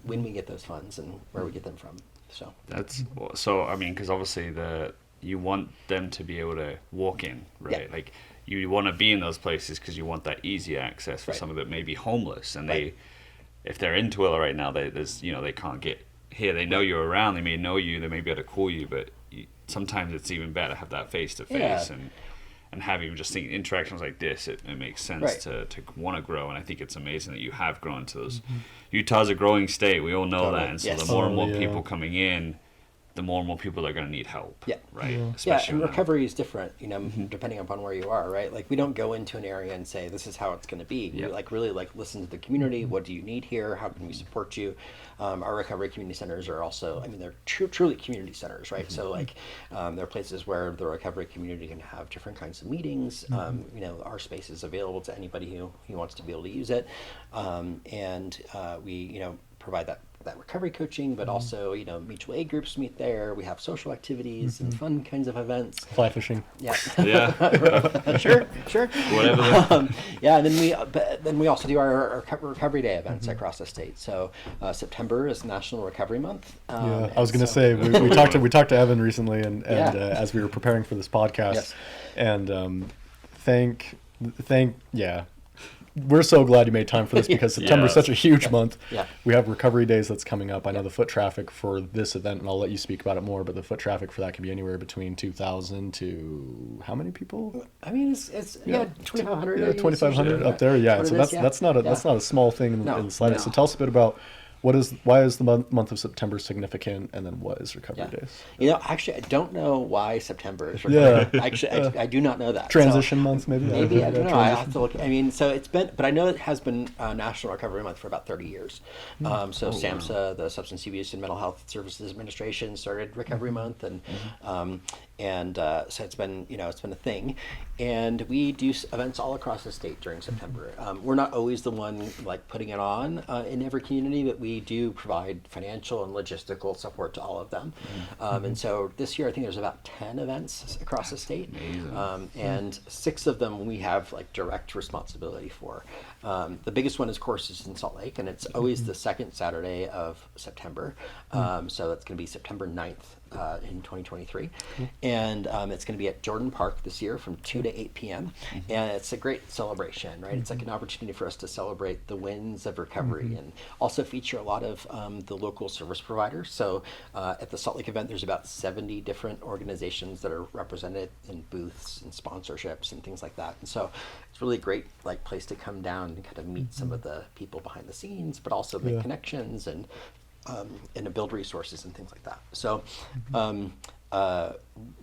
when we get those funds and where we get them from. So That's so. I mean, because obviously you want them to be able to walk in, right? Yeah. Like you want to be in those places because you want that easy access for someone that may be homeless, and if they're in Tooele right now, they can't get here. They know you're around. They may know you. They may be able to call you, but sometimes it's even better to have that face to face and have even just think interactions like this. It makes sense to want to grow, and I think it's amazing that you have grown to those. Utah's a growing state. We all know that, and so the more and more people coming in, the more and more people are going to need help. Yeah. Right. Yeah. Especially and when recovery is different, depending upon where you are, right? Like we don't go into an area and say this is how it's going to be. We really listen to the community. What do you need here? How can we support you? Our recovery community centers are also, they're truly community centers, right? So they're places where the recovery community can have different kinds of meetings. Our space is available to anybody who wants to be able to use it, and we provide that recovery coaching, but also mutual aid groups meet there. We have social activities and fun kinds of events. Fly fishing. Yeah. Yeah. Sure. Whatever. And then we also do our recovery day events across the state. So September is National Recovery Month. I was going to say we talked to Evan recently, and as we were preparing for this podcast, and we're so glad you made time for this because September is such a huge month. Yeah. We have recovery days that's coming up. I know the foot traffic for this event, and I'll let you speak about it more, but the foot traffic for that can be anywhere between 2,000 to how many people? It's 2,500. Yeah, 2,500 up there. Yeah, so that's not a small thing in the slightest. So tell us a bit about why is the month of September significant, and then what is recovery days? Actually, I don't know why September is recovery. Actually, I do not know that. Transition month, maybe. Maybe I don't know. I have to look. So it's been, but I know it has been National Recovery Month for about 30 years. SAMHSA, the Substance Abuse and Mental Health Services Administration, started Recovery Month, and so it's been a thing, and we do events all across the state during September. We're not always the one putting it on in every community, but we do provide financial and logistical support to all of them. And so this year I think there's about 10 events across the state, and 6 of them we have direct responsibility for. The biggest one, of course, is in Salt Lake, and it's always the second Saturday of September. So that's going to be September 9th in 2023, and it's going to be at Jordan Park this year from 2 to 8 p.m. And it's a great celebration, right? It's like an opportunity for us to celebrate the wins of recovery and also feature a lot of the local service providers. So at the Salt Lake event, there's about 70 different organizations that are represented in booths and sponsorships and things like that. And so it's really a great like place to come down and kind of meet some of the people behind the scenes, but also make connections and to build resources and things like that. So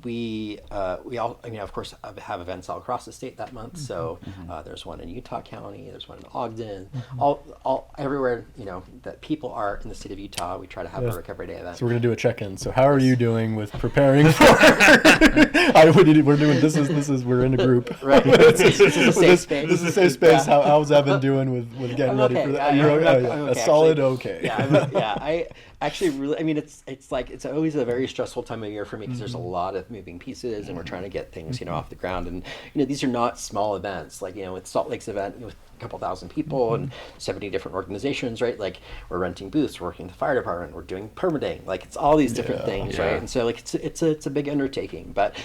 we all, I mean, of course, have events all across the state that month. So there's one in Utah County, there's one in Ogden, all everywhere, you know, that people are in the state of Utah. We try to have a Recovery Day event. So we're gonna do a check-in. So how are you doing with preparing for? We're doing this is we're in a group. Right. This is a safe space. This is a safe space. How's Evan doing with getting ready for that? I'm okay, A solid actually. okay. Yeah, I actually really, I mean, it's like it's always a very stressful time of year for me because there's a lot of moving pieces and we're trying to get things, you know, off the ground. And, you know, these are not small events. Like, you know, with Salt Lake's event with a couple thousand people and 70 different organizations, right? Like, we're renting booths, we're working with the fire department, we're doing permitting. Like, it's all these different things, right? And so, like, it's a big undertaking. But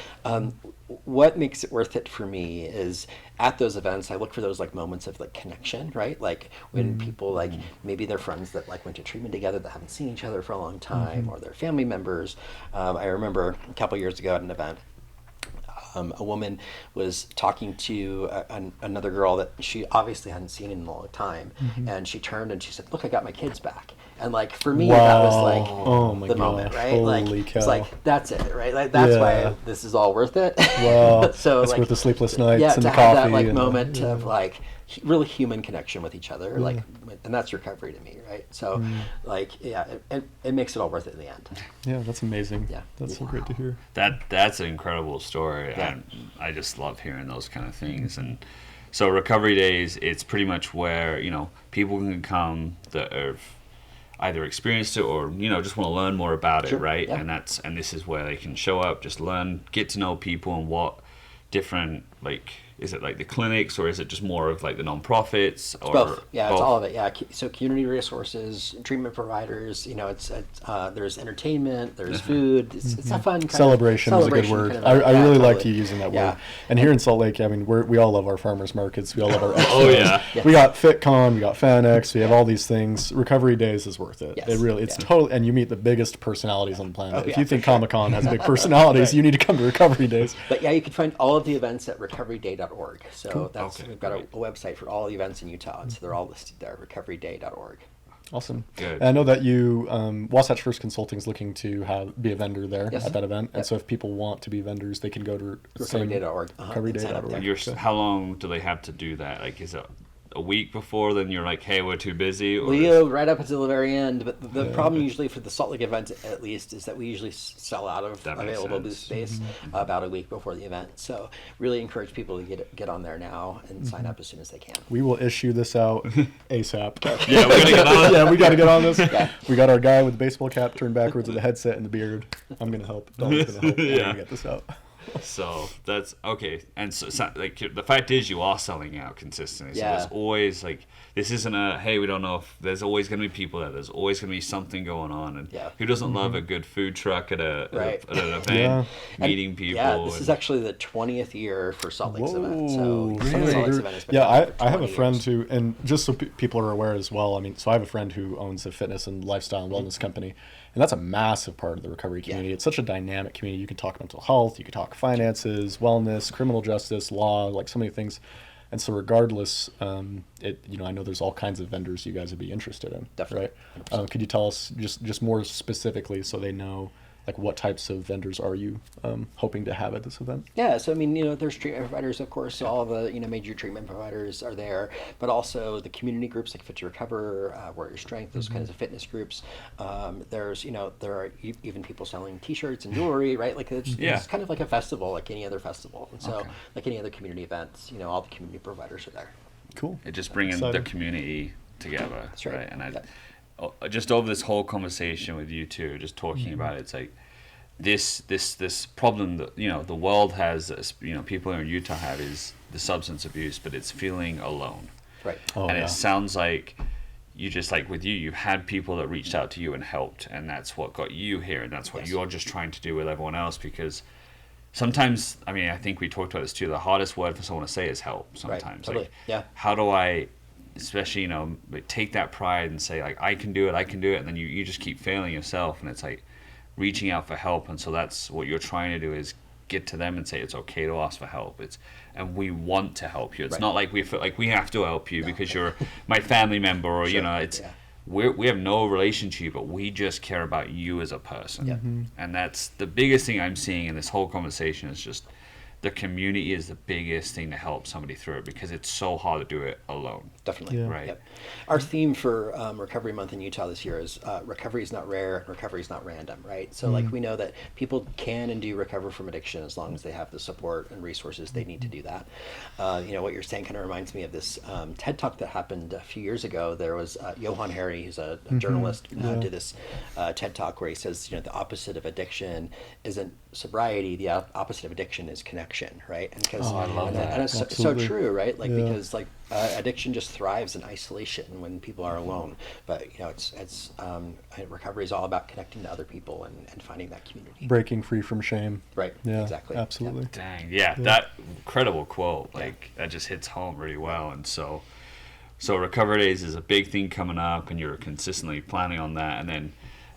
what makes it worth it for me is at those events, I look for those like moments of like connection, right? Like when people like maybe they're friends that like went to treatment together that haven't seen each other for a long time, or they're family members. I remember a couple years ago at an event, a woman was talking to another girl that she obviously hadn't seen in a long time, and she turned and she said, "Look, I got my kids back." And like for me, that was like the moment, right? Holy like cow. it's like that's it, right? Like that's why this is all worth it. Wow. So it's like worth the sleepless nights and to the have coffee. that like and moment of like really human connection with each other, like, and that's recovery to me, right? So like it makes it all worth it in the end. Yeah, that's amazing. Yeah, that's so great to hear. That's an incredible story, and I just love hearing those kind of things. And so Recovery Days, it's pretty much where, you know, people can come that have either experienced it or, you know, just want to learn more about it, right? Yeah. And this is where they can show up, just learn, get to know people and what different, like, is it like the clinics or is it just more of like the nonprofits? Or both. Yeah, it's both? all of it. Yeah, so community resources, treatment providers. You know, it's there's entertainment, there's food. It's a fun kind Celebration is a good word. kind of I really totally. like you using that word. And here in Salt Lake, I mean, we all love our farmers markets. We all love our expos. Oh yeah. We got FitCon, we got FanX, we have all these things. Recovery Days is worth it. Yes. It really, it's totally, and you meet the biggest personalities on the planet. Oh, If you think Comic-Con has big personalities, you need to come to Recovery Days. But yeah, you can find all of the events at recoveryday.org. So that's Okay, we've got a website for all the events in Utah, and so they're all listed there. Recoveryday.org. Awesome. Good. And I know that you, Wasatch First Consulting is looking to be a vendor there at that event. And so if people want to be vendors, they can go to Recoveryday.org. recoveryday.org. How long do they have to do that? Like, is it a week before, then you're like, hey, we're too busy? Or We go right up until the very end, but the problem usually for the Salt Lake event, at least, is that we usually sell out of available booth space about a week before the event. So really encourage people to get on there now and sign up as soon as they can. We will issue this out ASAP. Yeah, we're gonna get on. Yeah, we got to get on this. We got our guy with the baseball cap turned backwards with the headset and the beard. I'm gonna help. Dalton's gonna help. We're gonna get this out. So that's okay. And so like the fact is, you are selling out consistently. So Yeah. there's always like, this isn't a, hey, we don't know if there's always going to be people there. There's always going to be something going on. And who doesn't love a good food truck at an event, meeting people? Yeah, this is actually the 20th year for Salt Lake's event. So really? Salt Lake's event has been I have a friend who, and just so people are aware as well, I mean, so I have a friend who owns a fitness and lifestyle and wellness company, and that's a massive part of the recovery community. It's such a dynamic community. You can talk mental health, you can talk finances, wellness, criminal justice, law, like so many things. And so regardless, I know there's all kinds of vendors you guys would be interested in. Definitely. Right? Could you tell us just more specifically so they know, like, what types of vendors are you hoping to have at this event? Yeah, so I mean, there's treatment providers, of course. All the major treatment providers are there, but also the community groups like Fit to Recover, Warrior Strength, those kinds of fitness groups. There's there are even people selling T-shirts and jewelry, right? Like it's kind of like a festival, like any other festival. And so, like any other community events, all the community providers are there. Cool. It just bringing the community together. That's right. And just over this whole conversation with you two, just talking about it, it's like this problem that the world has, people in Utah have, is the substance abuse, but it's feeling alone. Right. It sounds like you just like with you've had people that reached out to you and helped, and that's what got you here, and that's what you're just trying to do with everyone else. Because sometimes, I mean, I think we talked about this too, the hardest word for someone to say is help sometimes. Right, totally. Like, how do I, especially, you know, take that pride and say, like, I can do it, and then you just keep failing yourself, and it's like reaching out for help. And so that's what you're trying to do, is get to them and say it's okay to ask for help. And we want to help you. It's not like we feel like we have to help you because you're my family member, or you know, it's we have no relation to you, but we just care about you as a person. And that's the biggest thing I'm seeing in this whole conversation, is just the community is the biggest thing to help somebody through it, because it's so hard to do it alone. Definitely. Right. Yep. Our theme for Recovery Month in Utah this year is recovery is not rare, and recovery is not random, right? So like we know that people can and do recover from addiction as long as they have the support and resources they need to do that. You know, what you're saying kind of reminds me of this TED Talk that happened a few years ago. There was Johan Hari, who's a journalist, did this TED Talk where he says, you know, the opposite of addiction isn't sobriety, the opposite of addiction is connection, right? And because I love that. And it's so true, right? Like because like addiction just thrives in isolation when people are alone. But you know, it's recovery is all about connecting to other people and finding that community. Breaking free from shame. Right. Yeah. Exactly. Absolutely. Dang. Yeah. That incredible quote. Like that just hits home really well. And so Recovery Days is a big thing coming up, and you're consistently planning on that,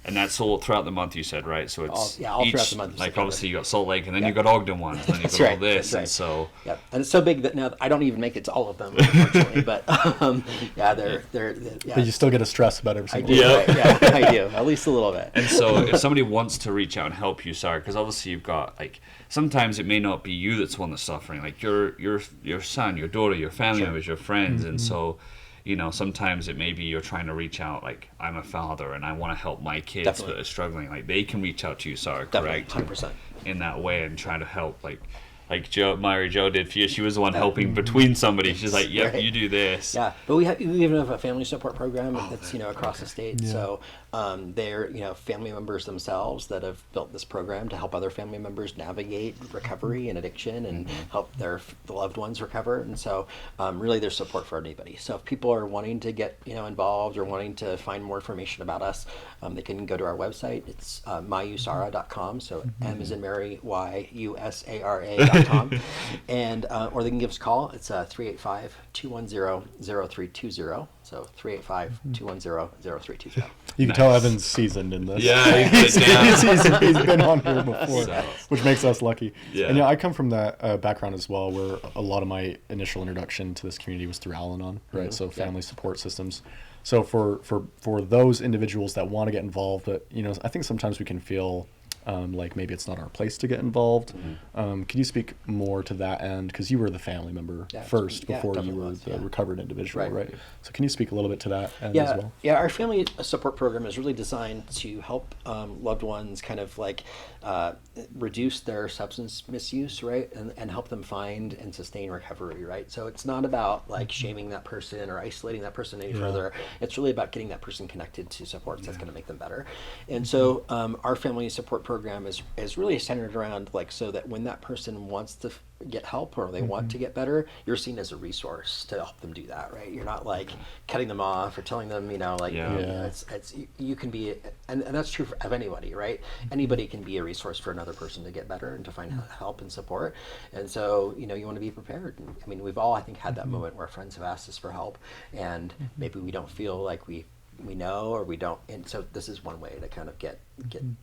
and that's all throughout the month, you said, right? So it's all throughout the month. Like obviously you got Salt Lake, and then you got Ogden ones, and then you got all this, and so and it's so big that now I don't even make it to all of them, unfortunately. But they're But you still get a stress about every single do, one. right? I do, at least a little bit. And so if somebody wants to reach out and help you, sorry, because obviously you've got like sometimes it may not be you that's the one that's suffering, like your son, your daughter, your family members, your friends, and so. You know, sometimes it may be you're trying to reach out, like, I'm a father and I want to help my kids that are struggling. Like, they can reach out to you, correct? 100%. In that way and try to help, like Mary Jo did for you. She was the one helping between somebody. She's like, yep, you do this. Yeah, but we even have a family support program that's, you know, across the state. Yeah. So they're, you know, family members themselves that have built this program to help other family members navigate recovery and addiction and help the loved ones recover. And so really there's support for anybody. So if people are wanting to get, you know, involved or wanting to find more information about us, they can go to our website. It's myusara.com. So M as in Mary, YUSARA.com. And or they can give us a call. It's 385-210-0320. So 385-210-0320. You can tell Evan's seasoned in this. Yeah, he's been on here before, which makes us lucky. Yeah. And I come from that background as well, where a lot of my initial introduction to this community was through Al-Anon, right? So family support systems. So for those individuals that want to get involved, but you know, I think sometimes we can feel like maybe it's not our place to get involved. Could you speak more to that end? Because you were the family member first before you were the recovered individual, right? So can you speak a little bit to that end as well? Yeah, our family support program is really designed to help loved ones kind of like reduce their substance misuse, right? And help them find and sustain recovery, right? So it's not about like shaming that person or isolating that person any further. It's really about getting that person connected to supports that's going to make them better. And so our family support program is really centered around like so that when that person wants to get help or they want to get better, you're seen as a resource to help them do that, right? You're not like cutting them off or telling them, you know, like it's you can be, and that's true of anybody, right? Anybody can be a resource for another person to get better and to find help and support. And so, you know, you want to be prepared. I mean, we've all, I think, had that moment where friends have asked us for help and maybe we don't feel like we know or we don't, and so this is one way to kind of get an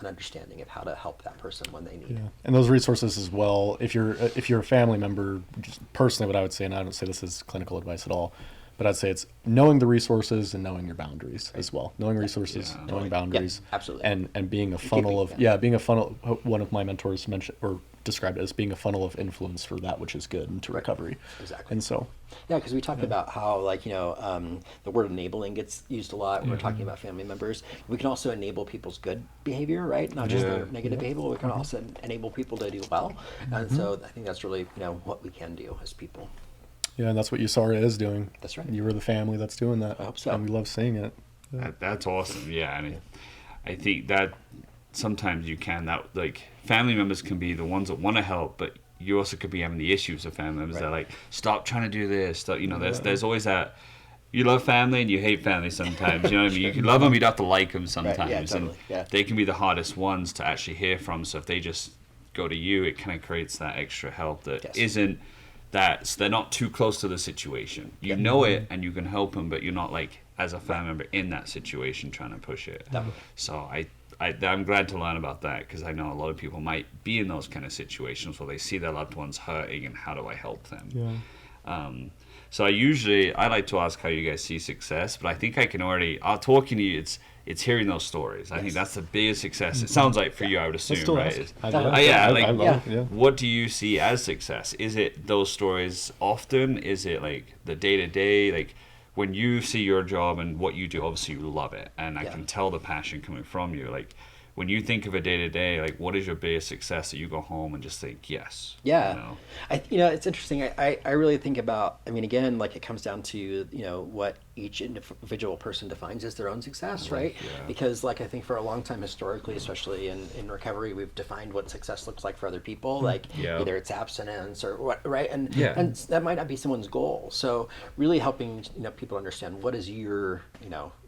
understanding of how to help that person when they need. And those resources as well, if you're a family member, just personally what I would say, and I don't say this is clinical advice at all, but I'd say it's knowing the resources and knowing your boundaries as well. Knowing resources, knowing boundaries, absolutely, and being a funnel being a funnel. One of my mentors mentioned or described it as being a funnel of influence for that which is good into recovery. Exactly. And so because we talked about how, like, you know, the word enabling gets used a lot when we're talking about family members. We can also enable people's good behavior, right? Not just their negative behavior. We can also enable people to do well. And so I think that's really, you know, what we can do as people. Yeah, and that's what USARA is doing. That's right. You were the family that's doing that. I hope so. And we love seeing it. That's awesome. Yeah, and I think that sometimes you can, that like family members can be the ones that want to help, but you also could be having the issues of family members that are like, stop trying to do this. Stop, you know, there's always that you love family and you hate family sometimes. You know what I mean? You can love them, you don't have to like them sometimes. Right, yeah, totally. And they can be the hardest ones to actually hear from. So if they just go to you, it kind of creates that extra help that isn't that, so they're not too close to the situation. You know it and you can help them, but you're not like, as a family member in that situation trying to push it. So I'm glad to learn about that, because I know a lot of people might be in those kind of situations where they see their loved ones hurting and how do I help them. So I like to ask how you guys see success, but I think I can already, talking to you, it's hearing those stories. I think that's the biggest success. It sounds like for you, I would assume, right? I love it. What do you see as success? Is it those stories often? Is it like the day-to-day? Like when you see your job and what you do, obviously you love it, and I can tell the passion coming from you. Like when you think of a day-to-day, like what is your biggest success that you go home and just think, yes? Yeah. It's interesting. I really think about, I mean, again, like it comes down to, what each individual person defines as their own success, right? Because like I think for a long time historically, especially in recovery, we've defined what success looks like for other people, like either it's abstinence or what, right? And that might not be someone's goal. So really helping people understand what is your,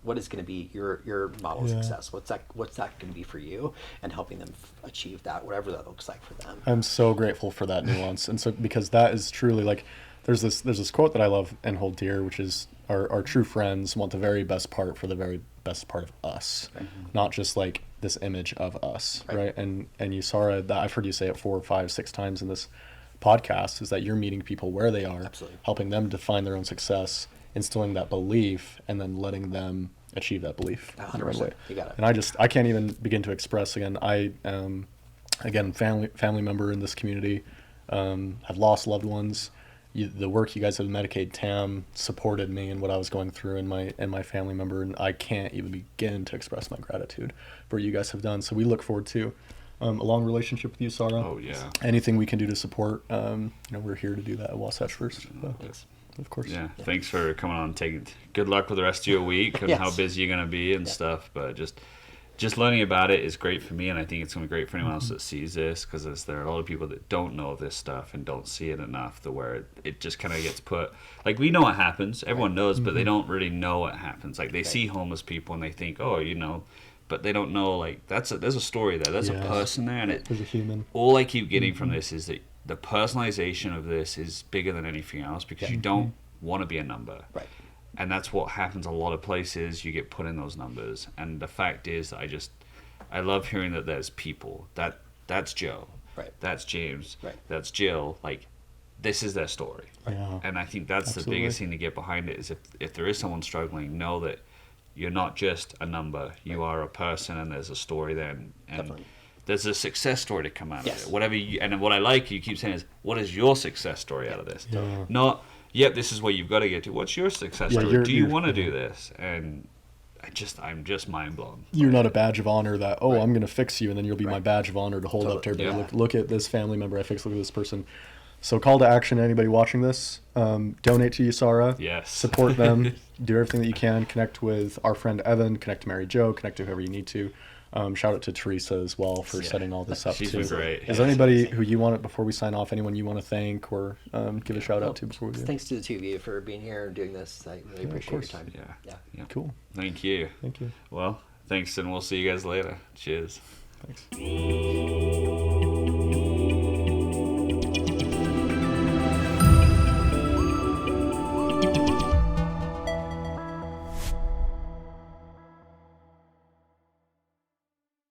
what is going to be your model of success? What's that going to be for you, and helping them achieve that, whatever that looks like for them. I'm so grateful for that nuance, and so because that is truly like, there's this quote that I love and hold dear, which is our true friends want the very best part for the very best part of us, not just like this image of us, right? And USARA, that I've heard you say it 4, 5, 6 times in this podcast, is that you're meeting people where they are, helping them define their own success, instilling that belief, and then letting them achieve that belief. 100%. You got it. And I can't even begin to express, again, I family member in this community, have lost loved ones. The work you guys have, Medicaid TAM, supported me in what I was going through and my family member, and I can't even begin to express my gratitude for what you guys have done. So we look forward to a long relationship with you, Sarah. Oh yeah. Anything we can do to support, we're here to do that at Wasatch First. Of course. Yeah. Thanks for coming on. Good luck with the rest of your week and how busy you're gonna be and stuff. But just learning about it is great for me, and I think it's going to be great for anyone else that sees this, because there are a lot of people that don't know this stuff and don't see it enough to where it just kind of gets put, like, we know what happens, everyone knows, but they don't really know what happens. Like they see homeless people and they think, but they don't know, like, there's a story there, there's a person there, and there's a human. All I keep getting from this is that the personalization of this is bigger than anything else, because you don't want to be a number. Right. And that's what happens a lot of places. You get put in those numbers. And the fact is, I love hearing that there's people. That's Joe. Right. That's James. Right. That's Jill. Like, this is their story. Yeah. And I think that's the biggest thing to get behind it, is if there is someone struggling, know that you're not just a number. You are a person, and there's a story there. And there's a success story to come out of it. Whatever and what I like, you keep saying, is, what is your success story out of this? Yeah. Not, this is where you've got to get to. What's your success story? Do you want to do this? And I'm just mind blown. You're not a badge of honor that, I'm going to fix you, and then you'll be my badge of honor to hold up to everybody. Look at this family member I fixed. Look at this person. So call to action, anybody watching this, donate to USARA. Yes. Support them. Do everything that you can. Connect with our friend Evan. Connect to Mary Jo. Connect to whoever you need to. Shout out to Teresa as well for setting all this up. She's been great. Is there anybody who you want, before we sign off, anyone you want to thank or give a shout out to before we do? Thanks to the two of you for being here and doing this. I really appreciate your time. Yeah. Cool. Thank you. Thank you. Well, thanks, and we'll see you guys later. Cheers. Thanks.